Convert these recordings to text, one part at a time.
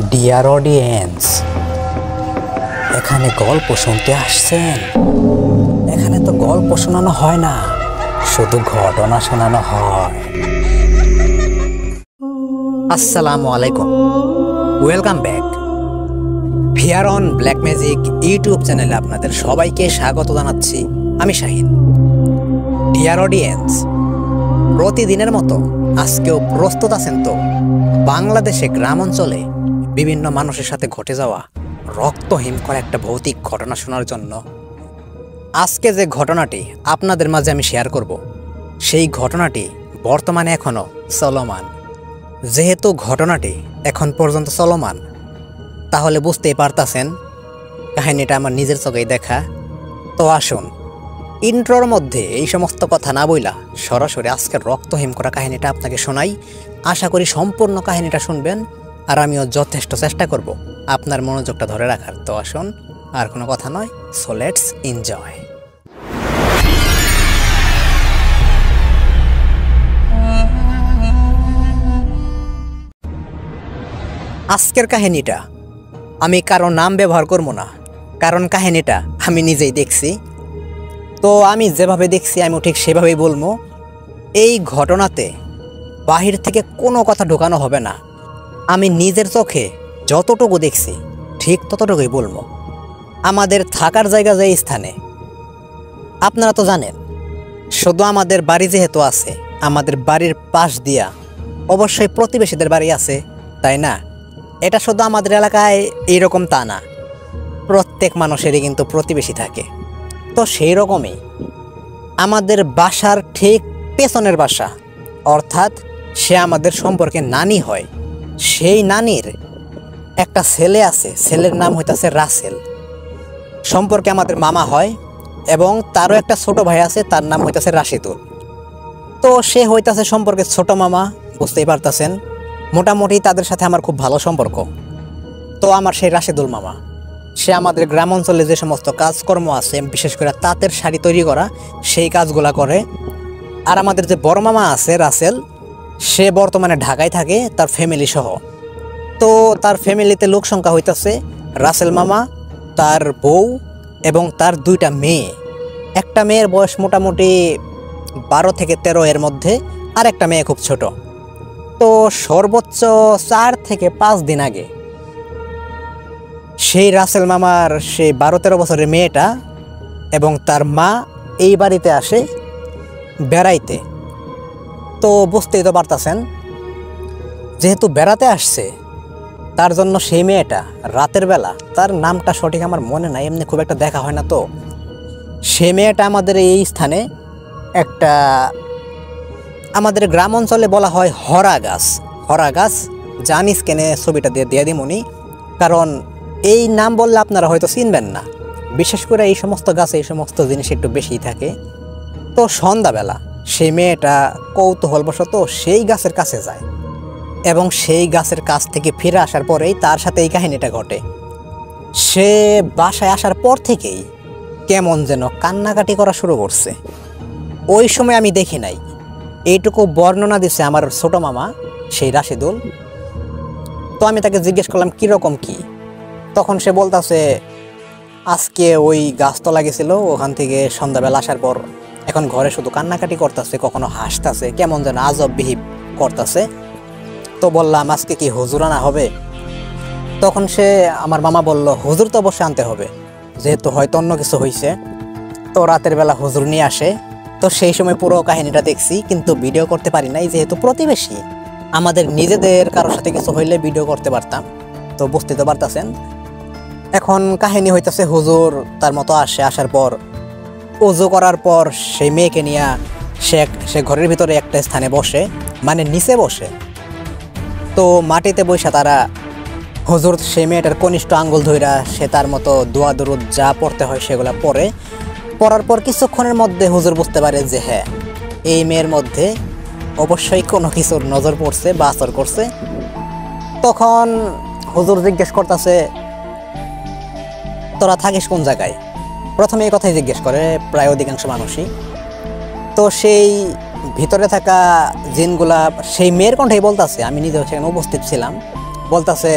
Dear audience, এখানে গল্প শুনতে আসছেন? এখানে তো গল্প শোনানো হয় না, শুধু ঘটনা শোনানো হয়। আসসালামু আলাইকুম, welcome back. VR on black magic YouTube চ্যানেলে আপনাদের সবাইকে স্বাগত জানাচ্ছি। আমি শাহিন। ডিয়ার অডিয়েন্স, প্রতিদিনের মতো আজকেও প্রস্তুত আছেন তো বাংলাদেশে গ্রাম অঞ্চলে বিভিন্ন মানুষের সাথে ঘটে যাওয়া রক্তহীন করা একটা ভৌতিক ঘটনা শোনার জন্য? আজকে যে ঘটনাটি আপনাদের মাঝে আমি শেয়ার করব, সেই ঘটনাটি বর্তমানে এখনও চলমান। যেহেতু ঘটনাটি এখন পর্যন্ত চলমান, তাহলে বুঝতেই পারতাছেন কাহিনীটা আমার নিজের চোখেই দেখা। তো আসুন, ইন্ট্রোর মধ্যে এই সমস্ত কথা না বইলা সরাসরি আজকের রক্তহীন করা কাহিনীটা আপনাকে শোনাই। আশা করি সম্পূর্ণ কাহিনীটা শুনবেন, আর আমিও যথেষ্ট চেষ্টা করব আপনার মনোযোগটা ধরে রাখার। তো আসুন, আর কোনো কথা নয়, সো লেটস এনজয়। আজকের কাহিনীটা আমি কারো নাম ব্যবহার করব না, কারণ কাহিনীটা আমি নিজেই দেখছি। তো আমি যেভাবে দেখছি আমি ঠিক সেভাবেই বলবো। এই ঘটনাতে বাহির থেকে কোনো কথা ঢোকানো হবে না। আমি নিজের চোখে যতটুকু দেখছি ঠিক ততটুকুই বলবো। আমাদের থাকার জায়গা যে স্থানে, আপনারা তো জানেন, শুধু আমাদের বাড়ি যেহেতু আছে, আমাদের বাড়ির পাশ দিয়া অবশ্যই প্রতিবেশীদের বাড়ি আছে, তাই না? এটা শুধু আমাদের এলাকায় এইরকম তা না, প্রত্যেক মানুষেরই কিন্তু প্রতিবেশী থাকে। তো সেই রকমই আমাদের বাসার ঠিক পেছনের বাসা, অর্থাৎ সে আমাদের সম্পর্কে নানি হয়, সেই নানির একটা ছেলে আছে, ছেলের নাম হইতাছে রাসেল। সম্পর্কে আমাদের মামা হয়, এবং তারও একটা ছোট ভাই আছে, তার নাম হইতাছে রাশিদুল। তো সে হইতাছে সম্পর্কে ছোট মামা, বুঝতেই পারতাছেন। মোটামুটি তাদের সাথে আমার খুব ভালো সম্পর্ক। তো আমার সেই রাশিদুল মামা, সে আমাদের গ্রাম অঞ্চলে যে সমস্ত কাজকর্ম আছে, বিশেষ করে তাঁতের শাড়ি তৈরি করা, সেই কাজগুলা করে। আর আমাদের যে বড় মামা আছে রাসেল, সে বর্তমানে ঢাকায় থাকে তার ফ্যামিলি সহ। তো তার ফ্যামিলিতে লোক সংখ্যা হইতাছে রাসেল মামা, তার বউ এবং তার দুইটা মেয়ে। একটা মেয়ের বয়স মোটামুটি 12 থেকে 13 এর মধ্যে, আর একটা মেয়ে খুব ছোট। তো সর্বোচ্চ 4 থেকে 5 দিন আগে সেই রাসেল মামার সেই 12-13 বছরের মেয়েটা এবং তার মা এই বাড়িতে আসে বেড়াইতে। তো বুঝতেই তো পারতাছেন, যেহেতু বেড়াতে আসছে, তার জন্য সেই মেয়েটা রাতের বেলা, তার নামটা সঠিক আমার মনে নাই, এমনি খুব একটা দেখা হয় না। তো সে মেয়েটা আমাদের এই স্থানে একটা, আমাদের গ্রাম অঞ্চলে বলা হয় হরা গাছ। হরা গাছ জানিস কেনে, ছবিটা দিয়ে দিমুনি, কারণ এই নাম বললে আপনারা হয়তো চিনবেন না। বিশেষ করে এই সমস্ত গাছে এই সমস্ত জিনিস একটু বেশিই থাকে। তো সন্ধ্যাবেলা সেই মেয়েটা কৌতূহলবশত সেই গাছের কাছে যায়, এবং সেই গাছের কাছ থেকে ফিরে আসার পরেই তার সাথে এই কাহিনীটা ঘটে। সে বাসায় আসার পর থেকেই কেমন যেন কান্নাকাটি করা শুরু করছে। ওই সময় আমি দেখি নাই, এইটুকু বর্ণনা দিছে আমার ছোট মামা সেই রাশিদুল। তো আমি তাকে জিজ্ঞেস করলাম কীরকম কি। তখন সে বলতেছে, আজকে ওই গাছতলা গেছিল, ওখান থেকে সন্ধ্যাবেলা আসার পর এখন ঘরে শুধু কান্নাকাটি করতেছে, কখনো হাসতেছে, কেমন যেন আজব বিহিব করতেছে। তো বললাম, আজকে কি হুজুর আনা হবে? তখন সে, আমার মামা বলল, হুজুর তো অবশ্যই আনতে হবে, যেহেতু হয়তো অন্য কিছু হয়েছে। তো রাতের বেলা হুজুর নিয়ে আসে। তো সেই সময় পুরো কাহিনীটা দেখছি, কিন্তু ভিডিও করতে পারি নাই, যেহেতু প্রতিবেশী। আমাদের নিজেদের কারোর সাথে কিছু হইলে ভিডিও করতে পারতাম। তো বুঝতে তো পারতেছেন। এখন কাহিনী হইতেছে, হুজুর তার মতো আসে, আসার পর উজু করার পর সেই মেয়েকে নিয়ে সে ঘরের ভিতরে একটা স্থানে বসে, মানে নিচে বসে। তো মাটিতে বসে তারা, হুজুর সেই মেয়েটার কনিষ্ঠ আঙ্গুল ধইরা সে তার মতো দোয়া দরুদ যা পড়তে হয় সেগুলা পড়ার পর কিছুক্ষণের মধ্যে হুজুর বুঝতে পারে যে হ্যাঁ, এই মেয়ের মধ্যে অবশ্যই কোনো কিছুর নজর পড়ছে বা আসর করছে। তখন হুজুর জিজ্ঞেস করতেছে, তোরা থাকিস কোন জায়গায়? প্রথমে এই কথাই জিজ্ঞেস করে প্রায় অধিকাংশ মানুষই। তো সেই ভিতরে থাকা জিনগুলা সেই মেয়ের কণ্ঠেই বলতেছে, আমি নিজেও সেখানে উপস্থিত ছিলাম, বলতেছে,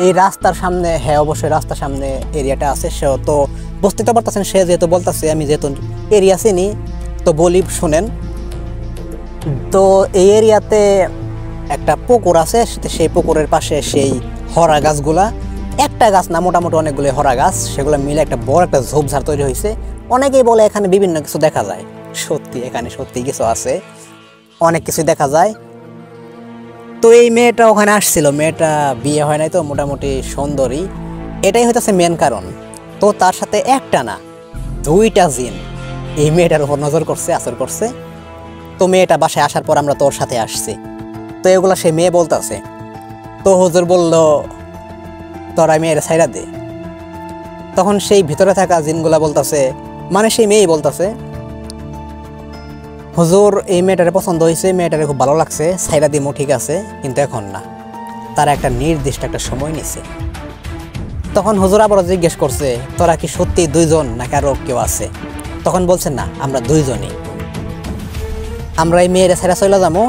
এই রাস্তার সামনে, হ্যাঁ অবশ্যই রাস্তার সামনে এরিয়াটা আছে। সে তো বুঝতে তো পারতেছেন, সে যেহেতু বলতেছে, আমি যেহেতু এরিয়া চিনি তো বলি শুনেন। তো এই এরিয়াতে একটা পুকুর আছে, সেই পুকুরের পাশে সেই হরা গাছগুলা, একটা গাছ না মোটামুটি অনেকগুলো হরা গাছ, সেগুলো মিলে একটা বড় একটা ঝোপঝাড় তৈরি হয়েছে। অনেকেই বলে এখানে বিভিন্ন কিছু দেখা যায়, সত্যি এখানে সত্যি কিছু আছে, অনেক কিছু দেখা যায়। তো এই মেয়েটা ওখানে আসছিল, মেয়েটা বিয়ে হয় নাই তো মোটামুটি সুন্দরী, এটাই হইতেছে মেন কারণ। তো তার সাথে একটা না 2টা জিন এই মেয়েটার উপর নজর করছে, আসর করছে। তো মেয়েটা বাসায় আসার পর আমরা তোর সাথে আসছি, তো এগুলা সেই মেয়ে বলতেছে। তো হুজুর বলল তোরা মেয়ের ছাইরা দে। তখন সেই ভিতরে থাকা জিনগুলা বলতেছে, মানে সেই মেয়েই বলতেছে, হুজুর এই মেয়েটারে পছন্দ হয়েছে, মেয়েটারে খুব ভালো লাগছে, ছাইরা দিমো ঠিক আছে, কিন্তু এখন না, তারা একটা নির্দিষ্ট একটা সময় নিছে। তখন হুজুর আবারও জিজ্ঞেস করছে তোরা কি সত্যি 2জন নাকি আরো কেউ আছে? তখন বলছেন না, আমরা 2জনই। আমরা এই মেয়েরা ছাইরা চলে যাবো,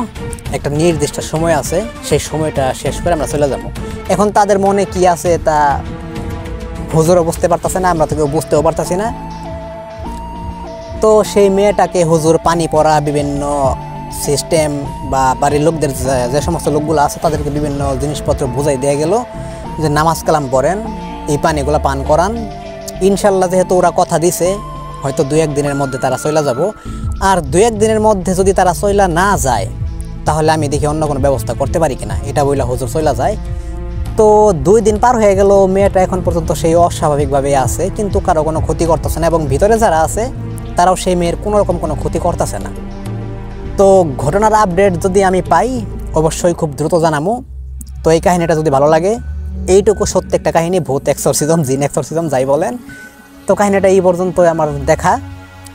একটা নির্দিষ্ট সময় আছে, সেই সময়টা শেষ করে আমরা চলে যাবো। এখন তাদের মনে কি আছে তা হুজুরও বুঝতে পারতেছে না, আমরা তো কেউ বুঝতেও পারতেছি না। তো সেই মেয়েটাকে হুজুর পানি পড়া বিভিন্ন সিস্টেম বা বাড়ির লোকদের যে সমস্ত লোকগুলো আছে তাদেরকে বিভিন্ন জিনিসপত্র বুঝাই দেওয়া গেল যে নামাজ কালাম পড়েন, এই পানিগুলো পান করান। ইনশাল্লাহ যেহেতু ওরা কথা দিছে, হয়তো 2-1 দিনের মধ্যে তারা চলে যাব। আর 2-1 দিনের মধ্যে যদি তারা চলে না যায়, তাহলে আমি দেখি অন্য কোনো ব্যবস্থা করতে পারি কিনা, এটা বইলা হুজুর চলে যায়। তো 2 দিন পার হয়ে গেল, মেয়েটা এখন পর্যন্ত সেই অস্বাভাবিকভাবে আছে, কিন্তু কারো কোনো ক্ষতি করতেছে না, এবং ভিতরে যারা আছে তারাও সেই মেয়ের কোনো রকম কোনো ক্ষতি করতেছে না। তো ঘটনার আপডেট যদি আমি পাই অবশ্যই খুব দ্রুত জানাবো। তো এই কাহিনীটা যদি ভালো লাগে, এইটুকু সত্যি একটা কাহিনী, ভূত এক্সরসিজম, জিন এক্সরসিজম যাই বলেন, তো কাহিনীটা এই পর্যন্ত আমার দেখা।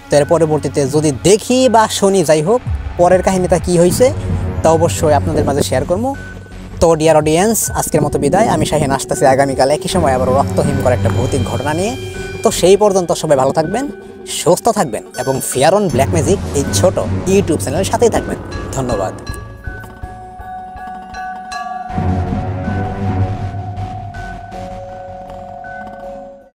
তো এর পরবর্তীতে যদি দেখি বা শুনি, যাই হোক, পরের কাহিনীটা কি হয়েছে তা অবশ্যই আপনাদের মাঝে শেয়ার করবো। তো ডিয়ার অডিয়েন্স, আজকের মতো বিদায়। আমি শাহিন আসতেছি আগামীকাল একই সময় আবার রক্তহীন করা একটা ভৌতিক ঘটনা নিয়ে। তো সেই পর্যন্ত সবাই ভালো থাকবেন, সুস্থ থাকবেন এবং ফেয়ার অন ব্ল্যাক ম্যাজিক এই ছোট ইউটিউব চ্যানেলের সাথেই থাকবেন। ধন্যবাদ।